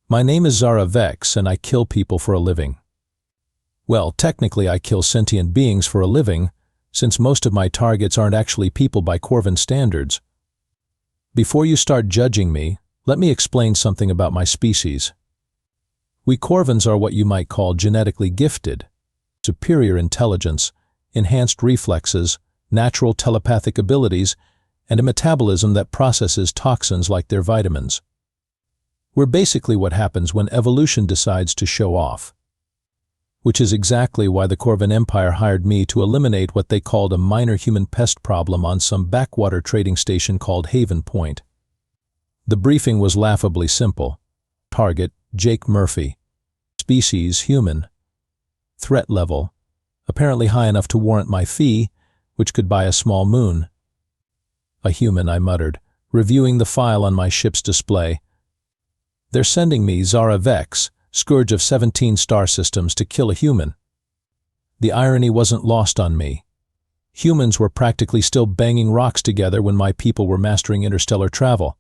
My name is Zara Vex and I kill people for a living. Well, technically I kill sentient beings for a living, since most of my targets aren't actually people by Korvan standards. Before you start judging me, let me explain something about my species. We Korvans are what you might call genetically gifted. Superior intelligence, enhanced reflexes, natural telepathic abilities, and a metabolism that processes toxins like they're vitamins. We're basically what happens when evolution decides to show off. Which is exactly why the Korvan Empire hired me to eliminate what they called a minor human pest problem on some backwater trading station called Haven Point. The briefing was laughably simple. Target, Jake Murphy. Species, human. Threat level, apparently high enough to warrant my fee, which could buy a small moon. A human, I muttered, reviewing the file on my ship's display. They're sending me Zara Vex, scourge of 17 star systems, to kill a human. The irony wasn't lost on me. Humans were practically still banging rocks together when my people were mastering interstellar travel.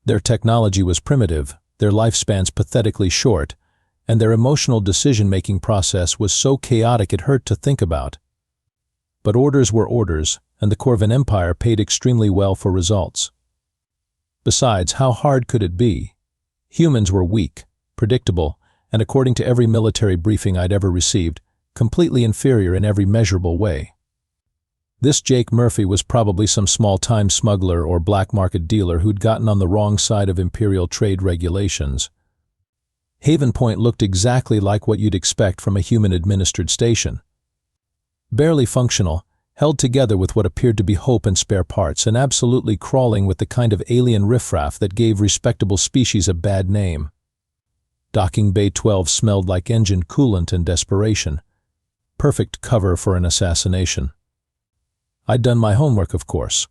Their technology was primitive, their lifespans pathetically short, and their emotional decision-making process was so chaotic it hurt to think about. But orders were orders, and the Korvan Empire paid extremely well for results. Besides, how hard could it be? Humans were weak, predictable, and according to every military briefing I'd ever received, completely inferior in every measurable way. This Jake Murphy was probably some small-time smuggler or black market dealer who'd gotten on the wrong side of imperial trade regulations. Haven Point looked exactly like what you'd expect from a human-administered station. Barely functional, held together with what appeared to be hope and spare parts, and absolutely crawling with the kind of alien riffraff that gave respectable species a bad name. Docking Bay 12 smelled like engine coolant and desperation. Perfect cover for an assassination. I'd done my homework, of course.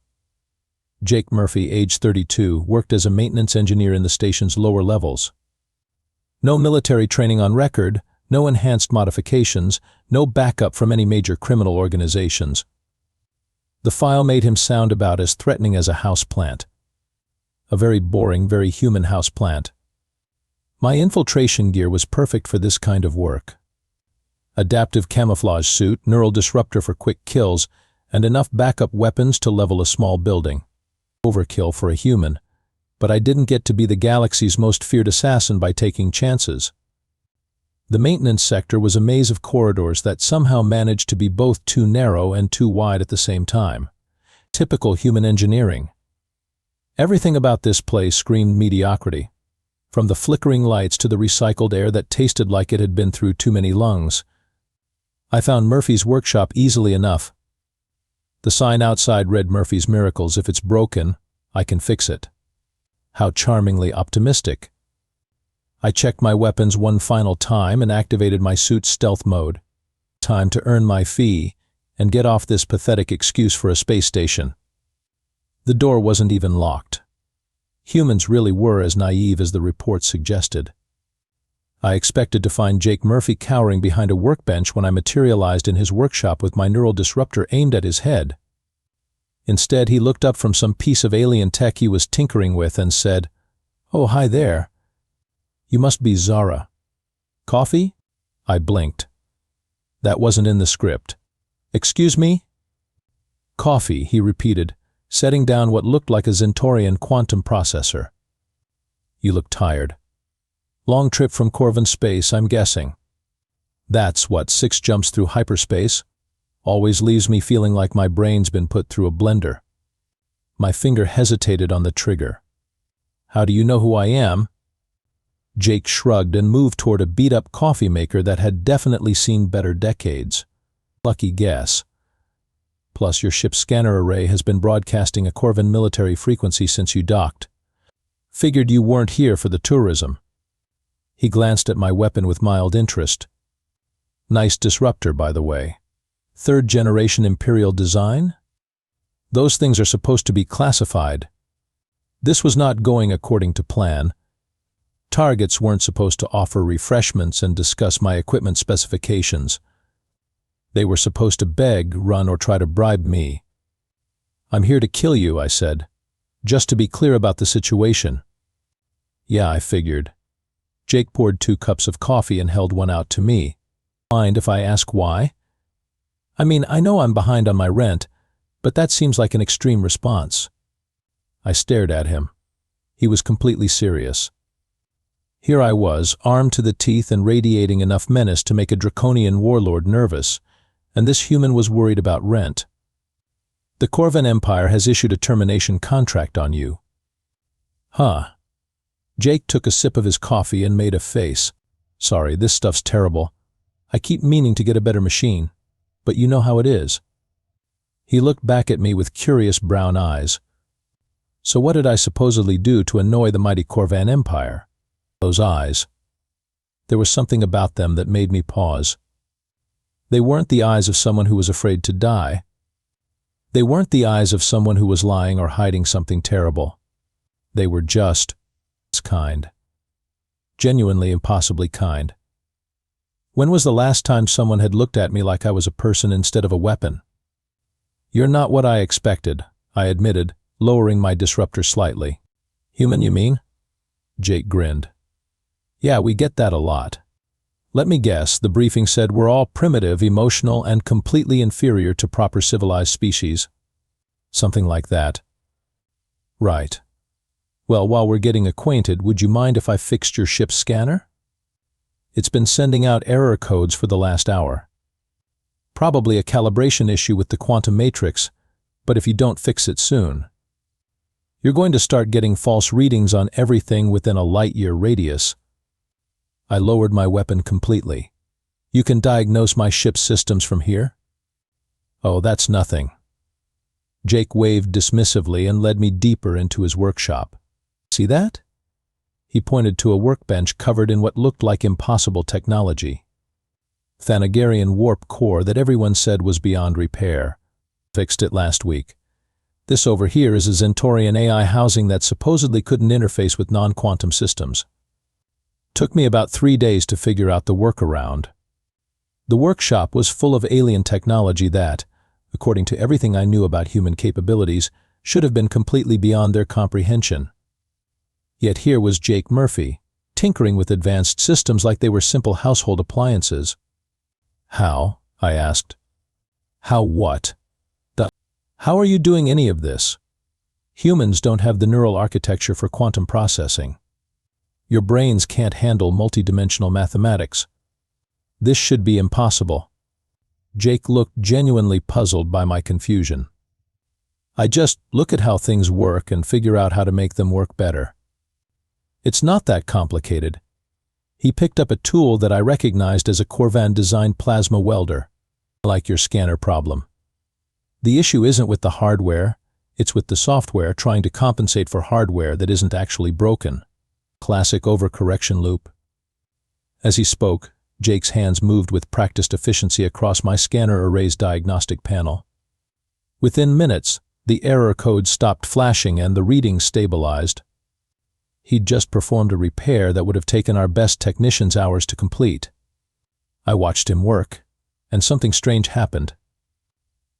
Jake Murphy, age 32, worked as a maintenance engineer in the station's lower levels. No military training on record, no enhanced modifications, no backup from any major criminal organizations. The file made him sound about as threatening as a houseplant. A very boring, very human houseplant. My infiltration gear was perfect for this kind of work. Adaptive camouflage suit, neural disruptor for quick kills, and enough backup weapons to level a small building. Overkill for a human, but I didn't get to be the galaxy's most feared assassin by taking chances. The maintenance sector was a maze of corridors that somehow managed to be both too narrow and too wide at the same time. Typical human engineering. Everything about this place screamed mediocrity, from the flickering lights to the recycled air that tasted like it had been through too many lungs. I found Murphy's workshop easily enough. The sign outside read Murphy's Miracles. If it's broken, I can fix it. How charmingly optimistic. I checked my weapons one final time and activated my suit's stealth mode. Time to earn my fee and get off this pathetic excuse for a space station. The door wasn't even locked. Humans really were as naive as the report suggested. I expected to find Jake Murphy cowering behind a workbench when I materialized in his workshop with my neural disruptor aimed at his head. Instead, he looked up from some piece of alien tech he was tinkering with and said, "Oh, hi there. You must be Zara. Coffee?" I blinked. That wasn't in the script. "Excuse me?" "Coffee," he repeated, setting down what looked like a Zentorian quantum processor. "You look tired. Long trip from Korvan space, I'm guessing." "That's what, 6 jumps through hyperspace. Always leaves me feeling like my brain's been put through a blender." My finger hesitated on the trigger. "How do you know who I am?" Jake shrugged and moved toward a beat-up coffee maker that had definitely seen better decades. "Lucky guess. Plus, your ship's scanner array has been broadcasting a Korvan military frequency since you docked. Figured you weren't here for the tourism." He glanced at my weapon with mild interest. "Nice disruptor, by the way. 3rd generation Imperial design? Those things are supposed to be classified. This was not going according to plan. Targets weren't supposed to offer refreshments and discuss my equipment specifications. They were supposed to beg, run, or try to bribe me. "I'm here to kill you," I said. "Just to be clear about the situation." "Yeah, I figured. Jake poured 2 cups of coffee and held one out to me. Mind if I ask why? I mean, I know I'm behind on my rent, but that seems like an extreme response. I stared at him. He was completely serious. Here I was, armed to the teeth and radiating enough menace to make a draconian warlord nervous, and this human was worried about rent. The Korvan Empire has issued a termination contract on you. Huh. Jake took a sip of his coffee and made a face. Sorry, this stuff's terrible. I keep meaning to get a better machine, but you know how it is. He looked back at me with curious brown eyes. So what did I supposedly do to annoy the mighty Korvan Empire? Those eyes. There was something about them that made me pause. They weren't the eyes of someone who was afraid to die. They weren't the eyes of someone who was lying or hiding something terrible. They were just kind. Genuinely impossibly kind. When was the last time someone had looked at me like I was a person instead of a weapon? You're not what I expected, I admitted, lowering my disruptor slightly. Human, you mean? Jake grinned. Yeah, we get that a lot. Let me guess, the briefing said we're all primitive, emotional, and completely inferior to proper civilized species. Something like that. Right. Well, while we're getting acquainted, would you mind if I fixed your ship's scanner? It's been sending out error codes for the last hour. Probably a calibration issue with the quantum matrix, but if you don't fix it soon, you're going to start getting false readings on everything within a light-year radius. I lowered my weapon completely. You can diagnose my ship's systems from here? Oh, that's nothing. Jake waved dismissively and led me deeper into his workshop. See that? He pointed to a workbench covered in what looked like impossible technology. Thanagarian warp core that everyone said was beyond repair. Fixed it last week. This over here is a Zentorian AI housing that supposedly couldn't interface with non-quantum systems. Took me about 3 days to figure out the workaround. The workshop was full of alien technology that, according to everything I knew about human capabilities, should have been completely beyond their comprehension. Yet here was Jake Murphy, tinkering with advanced systems like they were simple household appliances. How? I asked. How what? How are you doing any of this? Humans don't have the neural architecture for quantum processing. Your brains can't handle multidimensional mathematics. This should be impossible. Jake looked genuinely puzzled by my confusion. I just look at how things work and figure out how to make them work better. It's not that complicated. He picked up a tool that I recognized as a Korvan-designed plasma welder. Like your scanner problem. The issue isn't with the hardware, it's with the software trying to compensate for hardware that isn't actually broken. Classic overcorrection loop. As he spoke, Jake's hands moved with practiced efficiency across my scanner array's diagnostic panel. Within minutes, the error code stopped flashing and the readings stabilized. He'd just performed a repair that would have taken our best technicians hours to complete. I watched him work, and something strange happened.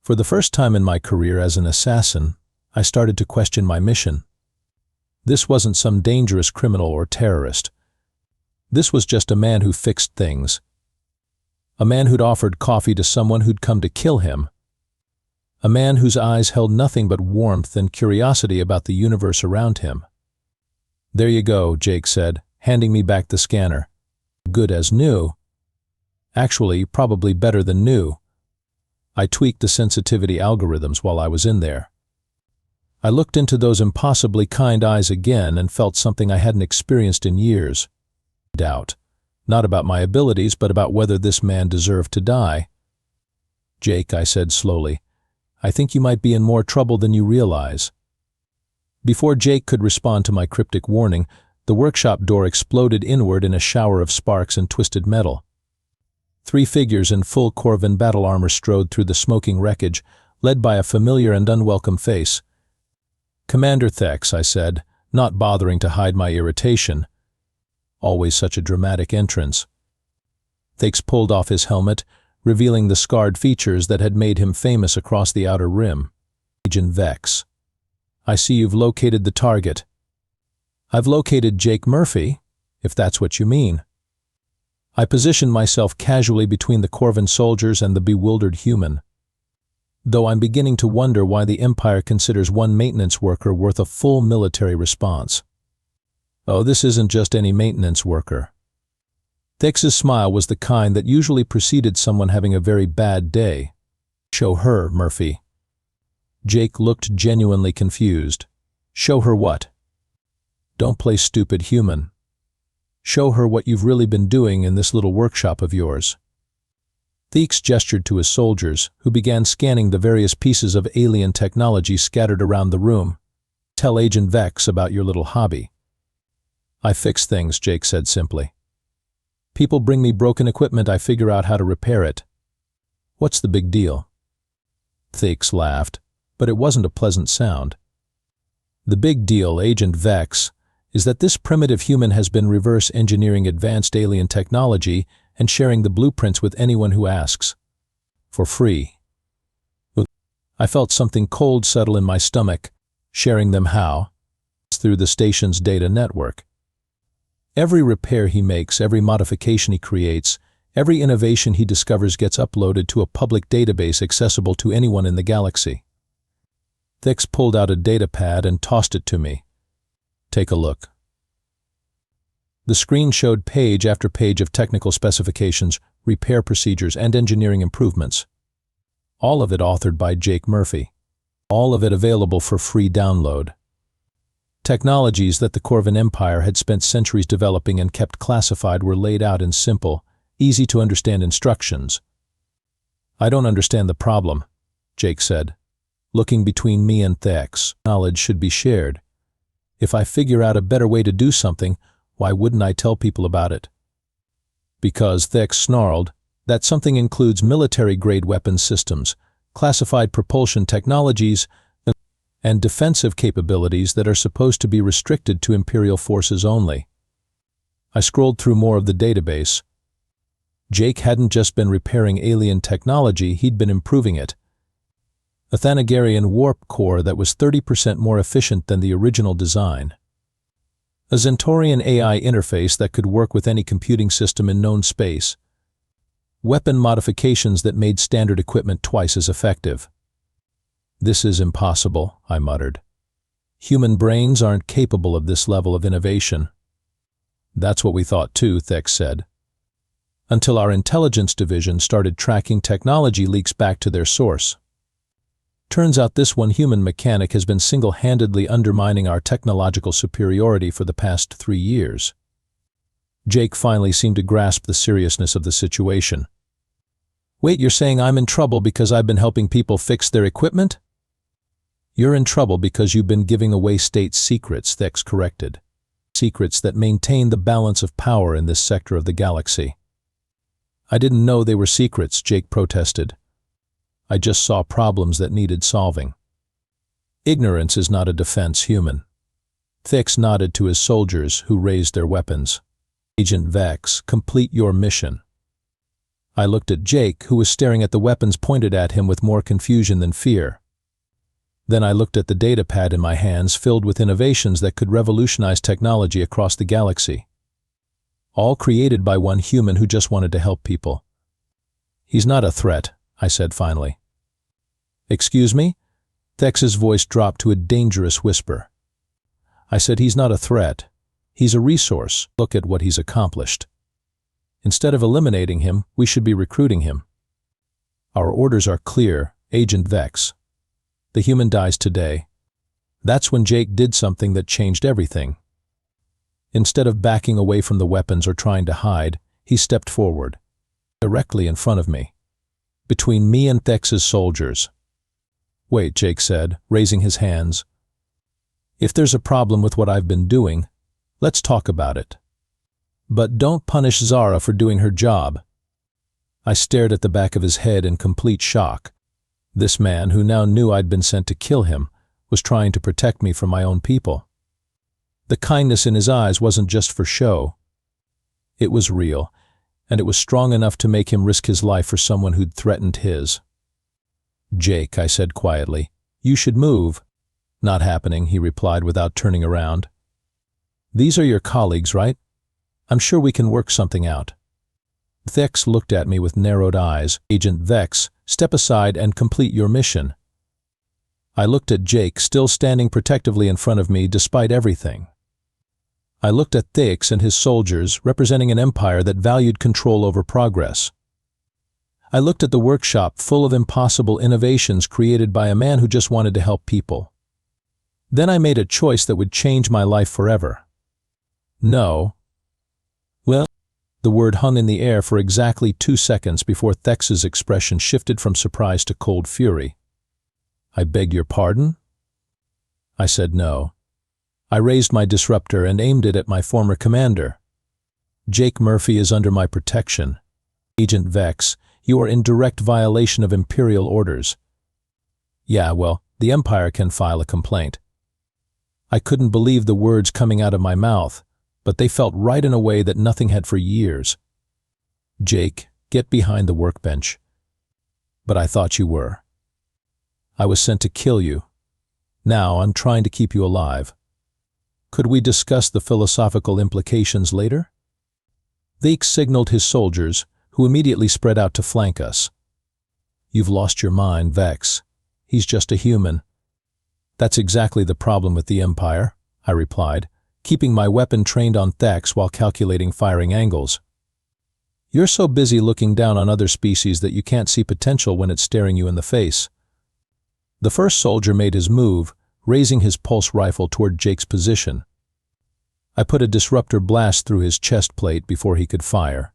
For the first time in my career as an assassin, I started to question my mission. This wasn't some dangerous criminal or terrorist. This was just a man who fixed things. A man who'd offered coffee to someone who'd come to kill him. A man whose eyes held nothing but warmth and curiosity about the universe around him. There you go, Jake said, handing me back the scanner. Good as new. Actually, probably better than new. I tweaked the sensitivity algorithms while I was in there. I looked into those impossibly kind eyes again and felt something I hadn't experienced in years. Doubt. Not about my abilities, but about whether this man deserved to die. Jake, I said slowly, I think you might be in more trouble than you realize. Before Jake could respond to my cryptic warning, the workshop door exploded inward in a shower of sparks and twisted metal. 3 figures in full Korvan battle armor strode through the smoking wreckage, led by a familiar and unwelcome face. Commander Thex, I said, not bothering to hide my irritation. Always such a dramatic entrance. Thex pulled off his helmet, revealing the scarred features that had made him famous across the outer rim. Zara Vex. I see you've located the target. I've located Jake Murphy. if that's what you mean. I positioned myself casually between the Korvan soldiers and the bewildered human, though I'm beginning to wonder why the Empire considers one maintenance worker worth a full military response. Oh, this isn't just any maintenance worker. Thix's smile was the kind that usually preceded someone having a very bad day. Show her, Murphy. Jake looked genuinely confused. Show her what? Don't play stupid human. Show her what you've really been doing in this little workshop of yours. Thix gestured to his soldiers, who began scanning the various pieces of alien technology scattered around the room. Tell Agent Vex about your little hobby. I fix things, Jake said simply. People bring me broken equipment, I figure out how to repair it. What's the big deal? Thix laughed, but it wasn't a pleasant sound. The big deal, Agent Vex, is that this primitive human has been reverse engineering advanced alien technology and sharing the blueprints with anyone who asks. For free. I felt something cold settle in my stomach. Sharing them how? Through the station's data network. Every repair he makes, every modification he creates, every innovation he discovers gets uploaded to a public database accessible to anyone in the galaxy. Thix pulled out a data pad and tossed it to me. Take a look. The screen showed page after page of technical specifications, repair procedures, and engineering improvements. All of it authored by Jake Murphy. All of it available for free download. Technologies that the Korvan Empire had spent centuries developing and kept classified were laid out in simple, easy-to-understand instructions. I don't understand the problem, Jake said, looking between me and Thix. Knowledge should be shared. If I figure out a better way to do something, why wouldn't I tell people about it? Because, Thix snarled, that something includes military-grade weapons systems, classified propulsion technologies, and defensive capabilities that are supposed to be restricted to Imperial forces only. I scrolled through more of the database. Jake hadn't just been repairing alien technology, he'd been improving it. A Thanagarian warp core that was 30% more efficient than the original design. A Zentorian AI interface that could work with any computing system in known space. Weapon modifications that made standard equipment twice as effective. This is impossible, I muttered. Human brains aren't capable of this level of innovation. That's what we thought too, Thix said. Until our intelligence division started tracking technology leaks back to their source. Turns out this one human mechanic has been single-handedly undermining our technological superiority for the past 3 years. Jake finally seemed to grasp the seriousness of the situation. Wait, you're saying I'm in trouble because I've been helping people fix their equipment? You're in trouble because you've been giving away state secrets, Thix corrected. Secrets that maintain the balance of power in this sector of the galaxy. I didn't know they were secrets, Jake protested. I just saw problems that needed solving. Ignorance is not a defense, human. Thix nodded to his soldiers, who raised their weapons. Agent Vex, complete your mission. I looked at Jake, who was staring at the weapons pointed at him with more confusion than fear. Then I looked at the data pad in my hands, filled with innovations that could revolutionize technology across the galaxy. All created by one human who just wanted to help people. He's not a threat, I said finally. Excuse me? Thix's voice dropped to a dangerous whisper. I said he's not a threat. He's a resource. Look at what he's accomplished. Instead of eliminating him, we should be recruiting him. Our orders are clear, Agent Vex. The human dies today. That's when Jake did something that changed everything. Instead of backing away from the weapons or trying to hide, he stepped forward, directly in front of me, between me and Thix's soldiers. Wait, Jake said, raising his hands. If there's a problem with what I've been doing, let's talk about it. But don't punish Zara for doing her job. I stared at the back of his head in complete shock. This man, who now knew I'd been sent to kill him, was trying to protect me from my own people. The kindness in his eyes wasn't just for show. It was real, and it was strong enough to make him risk his life for someone who'd threatened his. Jake, I said quietly, you should move. Not happening, he replied without turning around. These are your colleagues, right? I'm sure we can work something out. Vex looked at me with narrowed eyes. Agent Vex, step aside and complete your mission. I looked at Jake, still standing protectively in front of me despite everything. I looked at Vex and his soldiers, representing an empire that valued control over progress. I looked at the workshop full of impossible innovations created by a man who just wanted to help people. Then I made a choice that would change my life forever. No. Well, the word hung in the air for exactly 2 seconds before Vex's expression shifted from surprise to cold fury. I beg your pardon? I said no. I raised my disruptor and aimed it at my former commander. Jake Murphy is under my protection. Agent Vex, you are in direct violation of Imperial orders. Yeah, well, the Empire can file a complaint. I couldn't believe the words coming out of my mouth, but they felt right in a way that nothing had for years. Jake, get behind the workbench. But I thought you were. I was sent to kill you. Now I'm trying to keep you alive. Could we discuss the philosophical implications later? Vex signaled his soldiers, who immediately spread out to flank us. You've lost your mind, Vex. He's just a human. That's exactly the problem with the Empire, I replied, keeping my weapon trained on Vex while calculating firing angles. You're so busy looking down on other species that you can't see potential when it's staring you in the face. The first soldier made his move, raising his pulse rifle toward Jake's position. I put a disruptor blast through his chest plate before he could fire.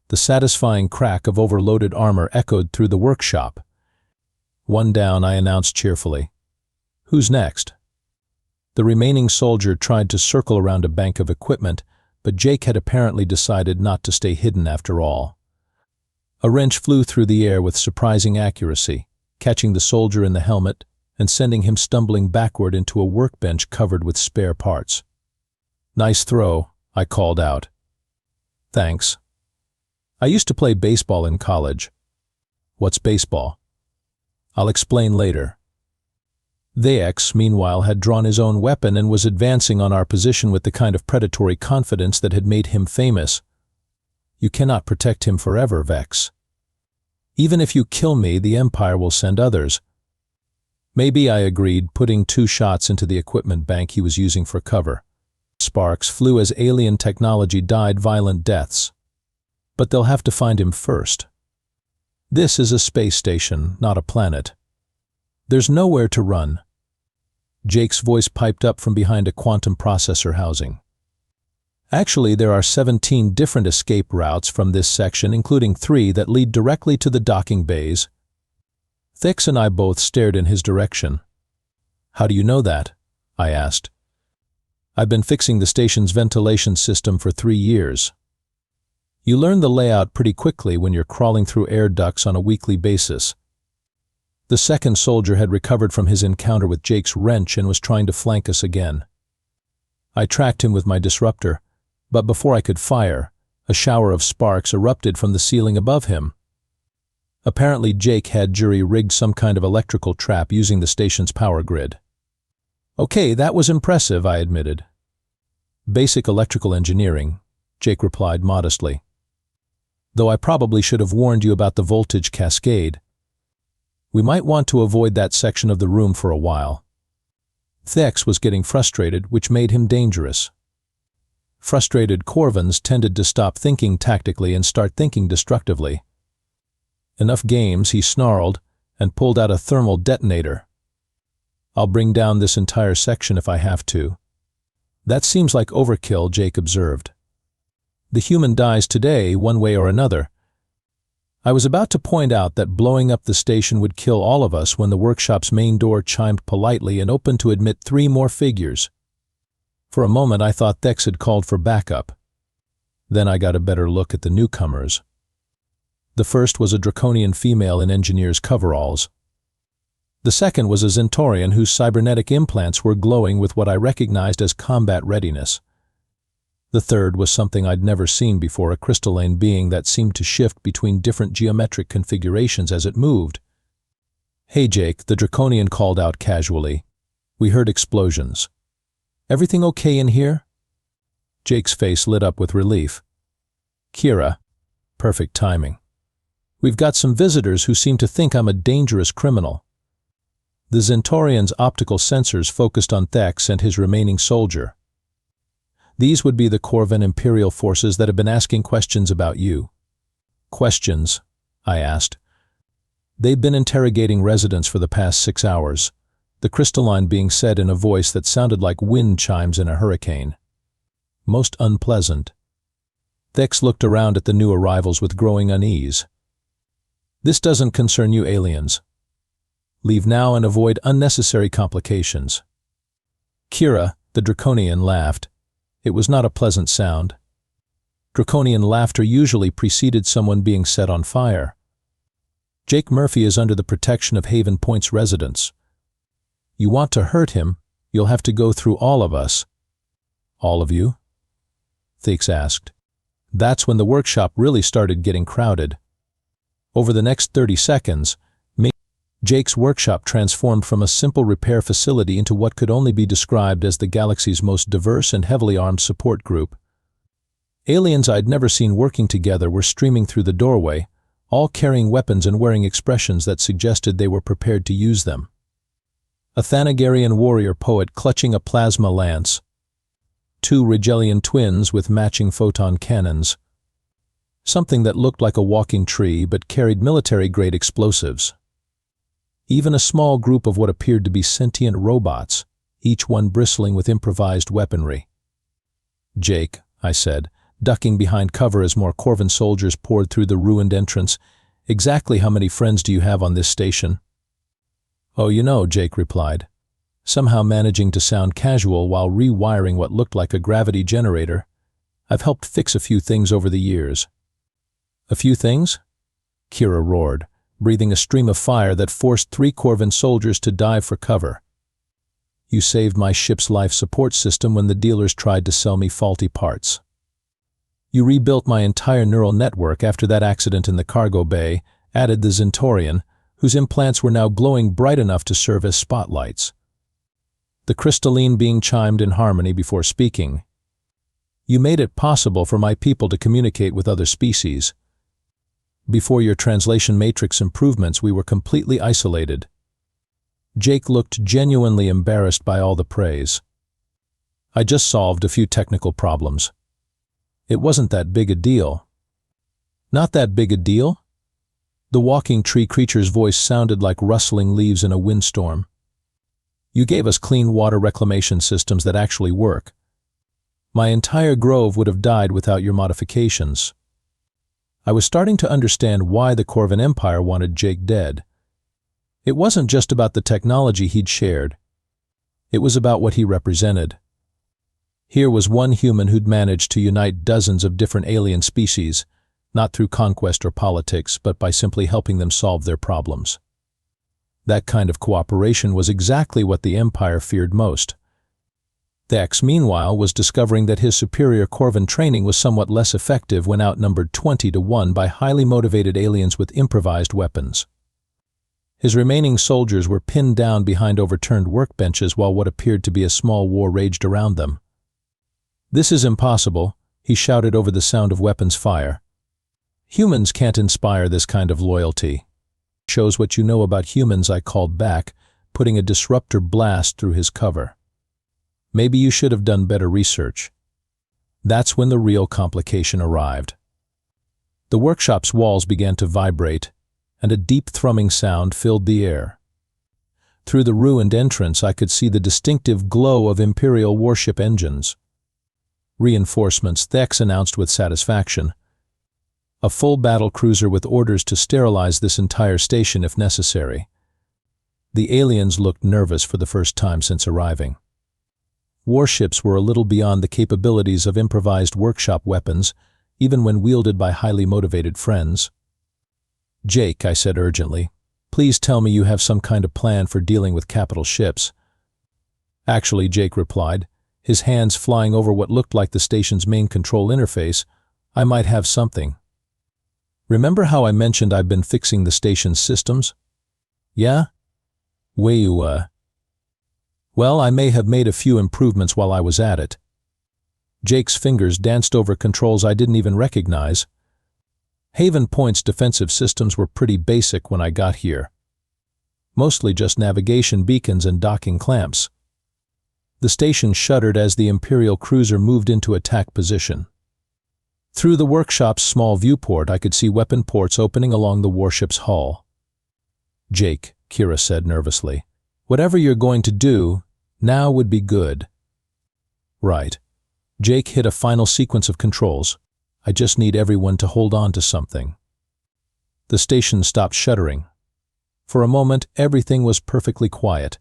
The satisfying crack of overloaded armor echoed through the workshop. One down, I announced cheerfully. Who's next? The remaining soldier tried to circle around a bank of equipment, but Jake had apparently decided not to stay hidden after all. A wrench flew through the air with surprising accuracy, catching the soldier in the helmet and sending him stumbling backward into a workbench covered with spare parts. Nice throw, I called out. Thanks. I used to play baseball in college. What's baseball? I'll explain later. Vex, meanwhile, had drawn his own weapon and was advancing on our position with the kind of predatory confidence that had made him famous. You cannot protect him forever, Vex. Even if you kill me, the Empire will send others. Maybe, I agreed, putting 2 shots into the equipment bank he was using for cover. Sparks flew as alien technology died violent deaths. But they'll have to find him first. This is a space station, not a planet. There's nowhere to run. Jake's voice piped up from behind a quantum processor housing. Actually, there are 17 different escape routes from this section, including 3 that lead directly to the docking bays. Vex and I both stared in his direction. How do you know that? I asked. I've been fixing the station's ventilation system for 3 years. You learn the layout pretty quickly when you're crawling through air ducts on a weekly basis. The second soldier had recovered from his encounter with Jake's wrench and was trying to flank us again. I tracked him with my disruptor, but before I could fire, a shower of sparks erupted from the ceiling above him. Apparently Jake had jury-rigged some kind of electrical trap using the station's power grid. Okay, that was impressive, I admitted. Basic electrical engineering, Jake replied modestly. Though I probably should have warned you about the voltage cascade. We might want to avoid that section of the room for a while. Vex was getting frustrated, which made him dangerous. Frustrated Korvans tended to stop thinking tactically and start thinking destructively. Enough games, he snarled, and pulled out a thermal detonator. I'll bring down this entire section if I have to. That seems like overkill, Jake observed. The human dies today, one way or another. I was about to point out that blowing up the station would kill all of us when the workshop's main door chimed politely and opened to admit 3 more figures. For a moment I thought Vex had called for backup. Then I got a better look at the newcomers. The first was a draconian female in engineer's coveralls. The second was a Zentorian whose cybernetic implants were glowing with what I recognized as combat readiness. The third was something I'd never seen before, a crystalline being that seemed to shift between different geometric configurations as it moved. Hey Jake, the draconian called out casually. We heard explosions. Everything okay in here? Jake's face lit up with relief. Kira, perfect timing. We've got some visitors who seem to think I'm a dangerous criminal. The Centaurian's optical sensors focused on Thex and his remaining soldier. These would be the Korvan Imperial forces that have been asking questions about you. Questions? I asked. They've been interrogating residents for the past 6 hours, the crystalline being said in a voice that sounded like wind chimes in a hurricane. Most unpleasant. Thex looked around at the new arrivals with growing unease. This doesn't concern you aliens. Leave now and avoid unnecessary complications. Kira, the Draconian, laughed. It was not a pleasant sound. Draconian laughter usually preceded someone being set on fire. Jake Murphy is under the protection of Haven Point's residents. You want to hurt him, you'll have to go through all of us. All of you? Thex asked. That's when the workshop really started getting crowded. Over the next 30 seconds, Jake's workshop transformed from a simple repair facility into what could only be described as the galaxy's most diverse and heavily armed support group. Aliens I'd never seen working together were streaming through the doorway, all carrying weapons and wearing expressions that suggested they were prepared to use them. A Thanagarian warrior poet clutching a plasma lance, 2 Rigelian twins with matching photon cannons, something that looked like a walking tree but carried military-grade explosives. Even a small group of what appeared to be sentient robots, each one bristling with improvised weaponry. Jake, I said, ducking behind cover as more Korvan soldiers poured through the ruined entrance, exactly how many friends do you have on this station? Oh, you know, Jake replied, somehow managing to sound casual while rewiring what looked like a gravity generator. I've helped fix a few things over the years. A few things? Kira roared, breathing a stream of fire that forced 3 Korvan soldiers to dive for cover. You saved my ship's life support system when the dealers tried to sell me faulty parts. You rebuilt my entire neural network after that accident in the cargo bay, added the Centaurian, whose implants were now glowing bright enough to serve as spotlights. The crystalline being chimed in harmony before speaking. You made it possible for my people to communicate with other species. Before your translation matrix improvements, we were completely isolated. Jake looked genuinely embarrassed by all the praise. I just solved a few technical problems. It wasn't that big a deal. Not that big a deal? The walking tree creature's voice sounded like rustling leaves in a windstorm. You gave us clean water reclamation systems that actually work. My entire grove would have died without your modifications. I was starting to understand why the Korvan Empire wanted Jake dead. It wasn't just about the technology he'd shared. It was about what he represented. Here was one human who'd managed to unite dozens of different alien species, not through conquest or politics, but by simply helping them solve their problems. That kind of cooperation was exactly what the Empire feared most. Thex, meanwhile, was discovering that his superior Korvan training was somewhat less effective when outnumbered 20-1 by highly motivated aliens with improvised weapons. His remaining soldiers were pinned down behind overturned workbenches while what appeared to be a small war raged around them. "This is impossible," he shouted over the sound of weapons fire. "Humans can't inspire this kind of loyalty." "Shows what you know about humans," I called back, putting a disruptor blast through his cover. "Maybe you should have done better research." That's when the real complication arrived. The workshop's walls began to vibrate, and a deep thrumming sound filled the air. Through the ruined entrance, I could see the distinctive glow of Imperial warship engines. "Reinforcements," Thex announced with satisfaction. "A full battle cruiser with orders to sterilize this entire station if necessary." The aliens looked nervous for the first time since arriving. Warships were a little beyond the capabilities of improvised workshop weapons, even when wielded by highly motivated friends. "Jake," I said urgently, "please tell me you have some kind of plan for dealing with capital ships." "Actually," Jake replied, his hands flying over what looked like the station's main control interface, "I might have something. Remember how I mentioned I've been fixing the station's systems?" "Yeah? Well, I may have made a few improvements while I was at it." Jake's fingers danced over controls I didn't even recognize. Haven Point's defensive systems were pretty basic when I got here. Mostly just navigation beacons and docking clamps. The station shuddered as the Imperial cruiser moved into attack position. Through the workshop's small viewport, I could see weapon ports opening along the warship's hull. "Jake," Kira said nervously, "whatever you're going to do, now would be good." "Right." Jake hit a final sequence of controls. "I just need everyone to hold on to something." The station stopped shuddering. For a moment, everything was perfectly quiet.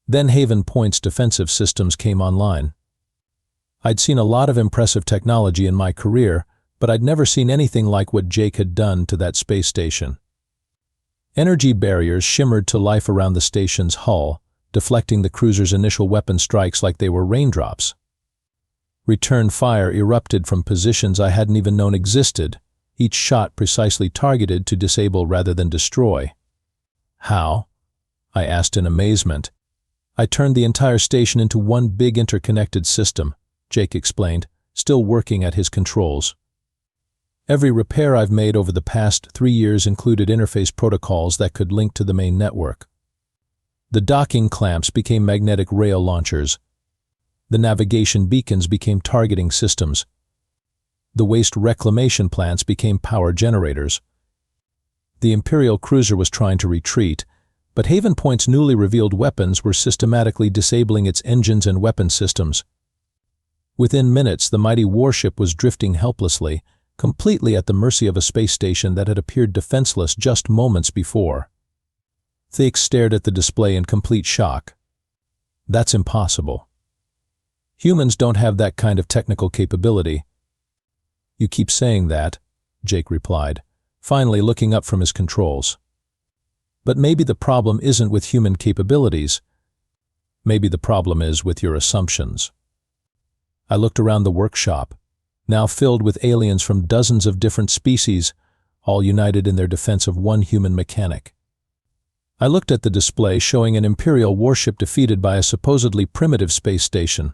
Then Haven Point's defensive systems came online. I'd seen a lot of impressive technology in my career, but I'd never seen anything like what Jake had done to that space station. Energy barriers shimmered to life around the station's hull, deflecting the cruiser's initial weapon strikes like they were raindrops. Return fire erupted from positions I hadn't even known existed, each shot precisely targeted to disable rather than destroy. "How?" I asked in amazement. "I turned the entire station into one big interconnected system," Jake explained, still working at his controls. "Every repair I've made over the past 3 years included interface protocols that could link to the main network. The docking clamps became magnetic rail launchers. The navigation beacons became targeting systems. The waste reclamation plants became power generators. The Imperial cruiser was trying to retreat, but Haven Point's newly revealed weapons were systematically disabling its engines and weapon systems. Within minutes, the mighty warship was drifting helplessly, completely at the mercy of a space station that had appeared defenseless just moments before. Thix stared at the display in complete shock. "That's impossible. Humans don't have that kind of technical capability." "You keep saying that," Jake replied, finally looking up from his controls. "But maybe the problem isn't with human capabilities. Maybe the problem is with your assumptions." I looked around the workshop, now filled with aliens from dozens of different species, all united in their defense of one human mechanic. I looked at the display showing an Imperial warship defeated by a supposedly primitive space station.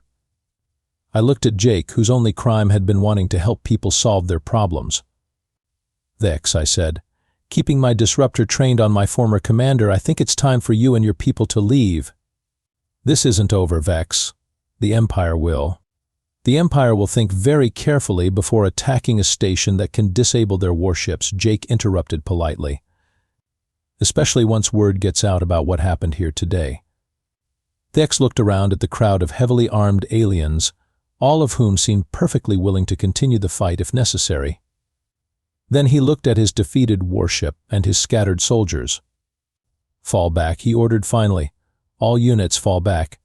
I looked at Jake, whose only crime had been wanting to help people solve their problems. "Vex," I said, "keeping my disruptor trained on my former commander, I think it's time for you and your people to leave." "This isn't over, Vex. The Empire will. The Empire will think very carefully before attacking a station that can disable their warships," Jake interrupted politely. "Especially once word gets out about what happened here today." Vex looked around at the crowd of heavily armed aliens, all of whom seemed perfectly willing to continue the fight if necessary. Then he looked at his defeated warship and his scattered soldiers. "Fall back," he ordered finally. "All units fall back."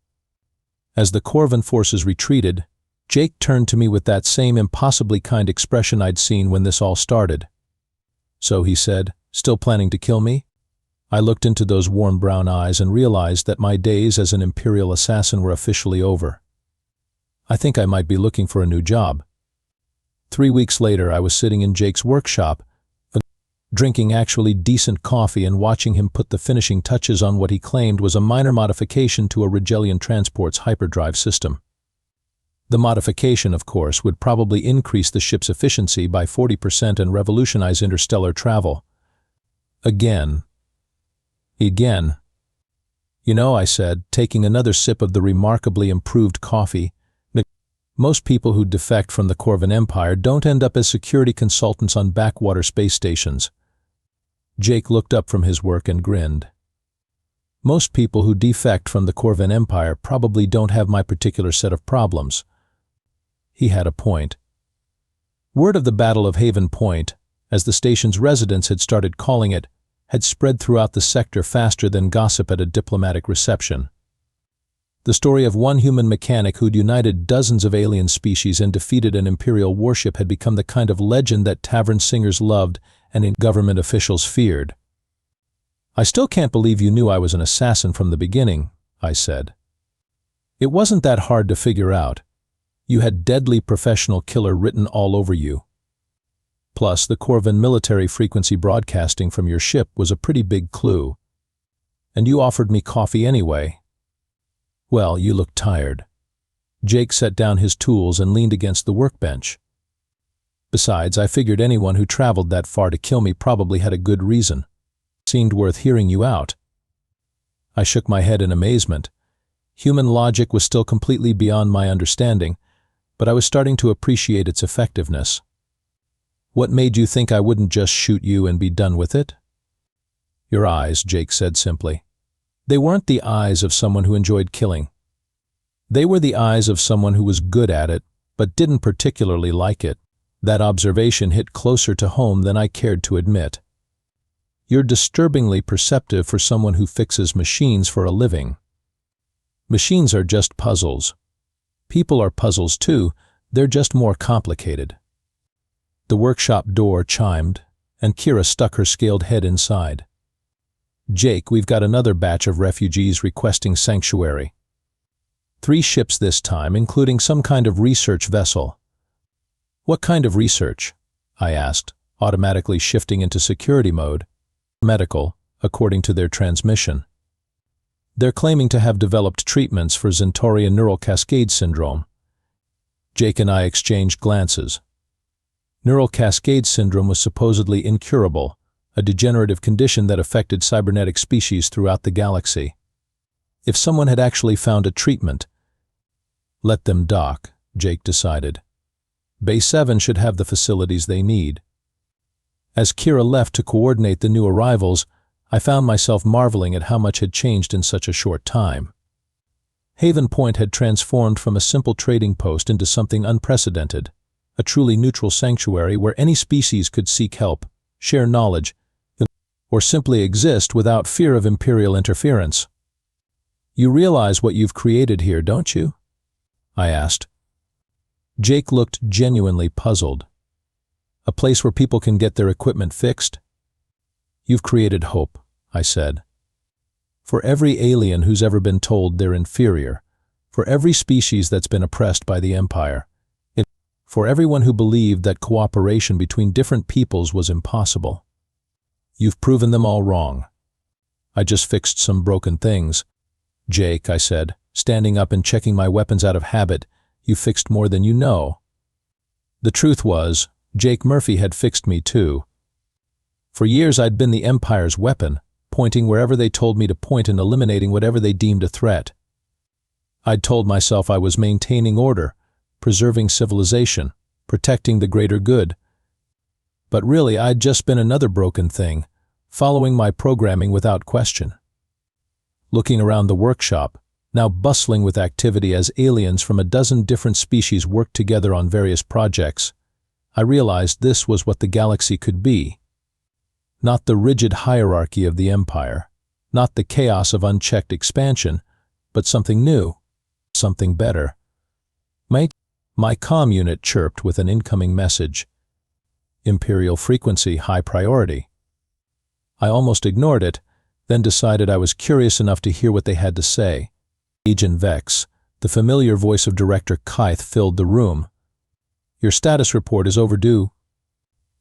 As the Korvan forces retreated, Jake turned to me with that same impossibly kind expression I'd seen when this all started. "So," he said, "still planning to kill me?" I looked into those warm brown eyes and realized that my days as an Imperial assassin were officially over. I think I might be looking for a new job. 3 weeks later, I was sitting in Jake's workshop, drinking actually decent coffee and watching him put the finishing touches on what he claimed was a minor modification to a Regellian transport's hyperdrive system. The modification, of course, would probably increase the ship's efficiency by 40% and revolutionize interstellar travel. Again. "You know," I said, taking another sip of the remarkably improved coffee, "most people who defect from the Korvan Empire don't end up as security consultants on backwater space stations." Jake looked up from his work and grinned. "Most people who defect from the Korvan Empire probably don't have my particular set of problems." He had a point. Word of the Battle of Haven Point, as the station's residents had started calling it, had spread throughout the sector faster than gossip at a diplomatic reception. The story of one human mechanic who'd united dozens of alien species and defeated an Imperial warship had become the kind of legend that tavern singers loved and government officials feared. "I still can't believe you knew I was an assassin from the beginning," I said. "It wasn't that hard to figure out. You had deadly professional killer written all over you. Plus, the Korvan military frequency broadcasting from your ship was a pretty big clue. And you offered me coffee anyway. Well, you look tired." Jake set down his tools and leaned against the workbench. Besides, I figured anyone who traveled that far to kill me probably had a good reason. Seemed worth hearing you out. I shook my head in amazement. Human logic was still completely beyond my understanding, but I was starting to appreciate its effectiveness. What made you think I wouldn't just shoot you and be done with it? Your eyes, Jake said simply. They weren't the eyes of someone who enjoyed killing. They were the eyes of someone who was good at it, but didn't particularly like it. That observation hit closer to home than I cared to admit. You're disturbingly perceptive for someone who fixes machines for a living. Machines are just puzzles. People are puzzles too, they're just more complicated. The workshop door chimed, and Kira stuck her scaled head inside. Jake, we've got another batch of refugees requesting sanctuary. 3 ships this time, including some kind of research vessel. What kind of research? I asked, automatically shifting into security mode. Medical, according to their transmission. They're claiming to have developed treatments for Zentorian neural cascade syndrome. Jake and I exchanged glances. Neural cascade syndrome was supposedly incurable, a degenerative condition that affected cybernetic species throughout the galaxy. If someone had actually found a treatment, let them dock, Jake decided. Bay 7 should have the facilities they need. As Kira left to coordinate the new arrivals, I found myself marveling at how much had changed in such a short time. Haven Point had transformed from a simple trading post into something unprecedented, a truly neutral sanctuary where any species could seek help, share knowledge, or simply exist without fear of Imperial interference. You realize what you've created here, don't you? I asked. Jake looked genuinely puzzled. A place where people can get their equipment fixed? You've created hope, I said. For every alien who's ever been told they're inferior, for every species that's been oppressed by the Empire, for everyone who believed that cooperation between different peoples was impossible. You've proven them all wrong. I just fixed some broken things. Jake, I said, standing up and checking my weapons out of habit, you fixed more than you know. The truth was, Jake Murphy had fixed me too. For years I'd been the Empire's weapon, pointing wherever they told me to point and eliminating whatever they deemed a threat. I'd told myself I was maintaining order, preserving civilization, protecting the greater good. But really I'd just been another broken thing, following my programming without question. Looking around the workshop, now bustling with activity as aliens from a dozen different species worked together on various projects, I realized this was what the galaxy could be. Not the rigid hierarchy of the Empire, not the chaos of unchecked expansion, but something new, something better. My comm unit chirped with an incoming message. Imperial frequency, high priority. I almost ignored it, then decided I was curious enough to hear what they had to say. Zara Vex, the familiar voice of Director Kythe, filled the room. Your status report is overdue.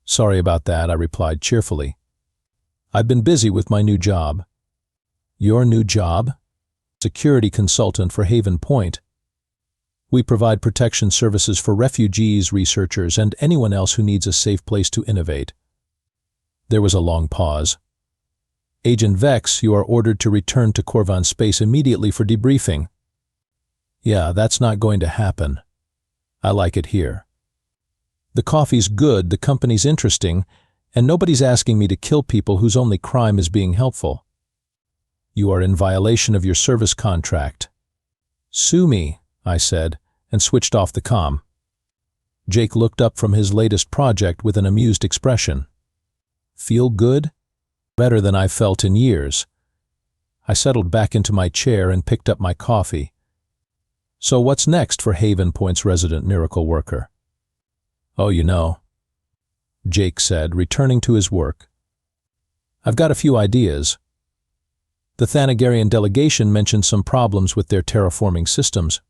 Sorry about that, I replied cheerfully. I've been busy with my new job. Your new job? Security consultant for Haven Point. We provide protection services for refugees, researchers, and anyone else who needs a safe place to innovate. There was a long pause. Agent Vex, you are ordered to return to Korvan space immediately for debriefing. Yeah, that's not going to happen. I like it here. The coffee's good, the company's interesting, and nobody's asking me to kill people whose only crime is being helpful. You are in violation of your service contract. Sue me, I said, and switched off the comm. Jake looked up from his latest project with an amused expression. Feel good? Better than I've felt in years. I settled back into my chair and picked up my coffee. So what's next for Haven Point's resident miracle worker? Oh, you know, Jake said, returning to his work. I've got a few ideas. The Thanagarian delegation mentioned some problems with their terraforming systems.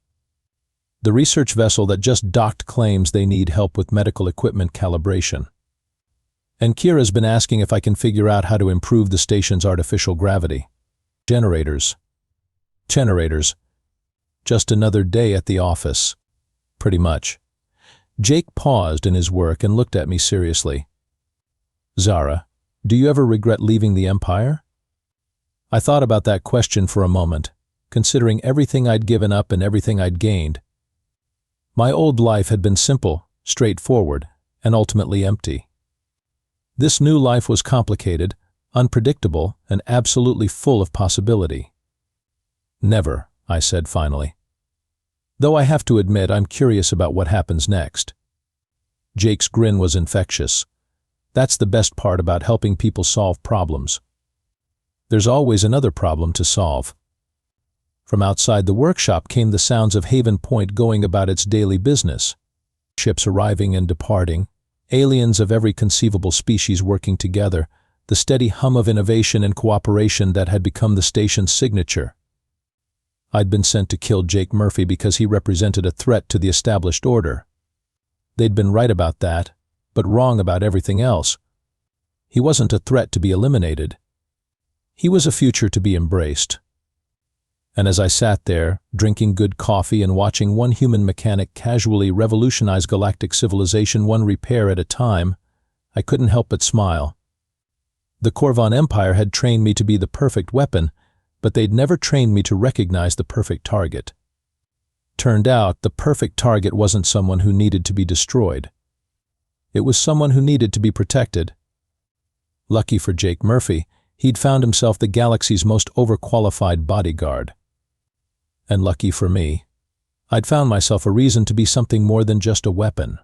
The research vessel that just docked claims they need help with medical equipment calibration. And Kira's been asking if I can figure out how to improve the station's artificial gravity. Generators. Just another day at the office. Pretty much. Jake paused in his work and looked at me seriously. Zara, do you ever regret leaving the Empire? I thought about that question for a moment, considering everything I'd given up and everything I'd gained. My old life had been simple, straightforward, and ultimately empty. This new life was complicated, unpredictable, and absolutely full of possibility. Never, I said finally. Though I have to admit I'm curious about what happens next. Jake's grin was infectious. That's the best part about helping people solve problems. There's always another problem to solve. From outside the workshop came the sounds of Haven Point going about its daily business. Ships arriving and departing, aliens of every conceivable species working together, the steady hum of innovation and cooperation that had become the station's signature. I'd been sent to kill Jake Murphy because he represented a threat to the established order. They'd been right about that, but wrong about everything else. He wasn't a threat to be eliminated. He was a future to be embraced. And as I sat there, drinking good coffee and watching one human mechanic casually revolutionize galactic civilization one repair at a time, I couldn't help but smile. The Korvan Empire had trained me to be the perfect weapon, but they'd never trained me to recognize the perfect target. Turned out, the perfect target wasn't someone who needed to be destroyed. It was someone who needed to be protected. Lucky for Jake Murphy, he'd found himself the galaxy's most overqualified bodyguard. And lucky for me, I'd found myself a reason to be something more than just a weapon.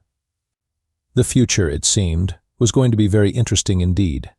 The future, it seemed, was going to be very interesting indeed.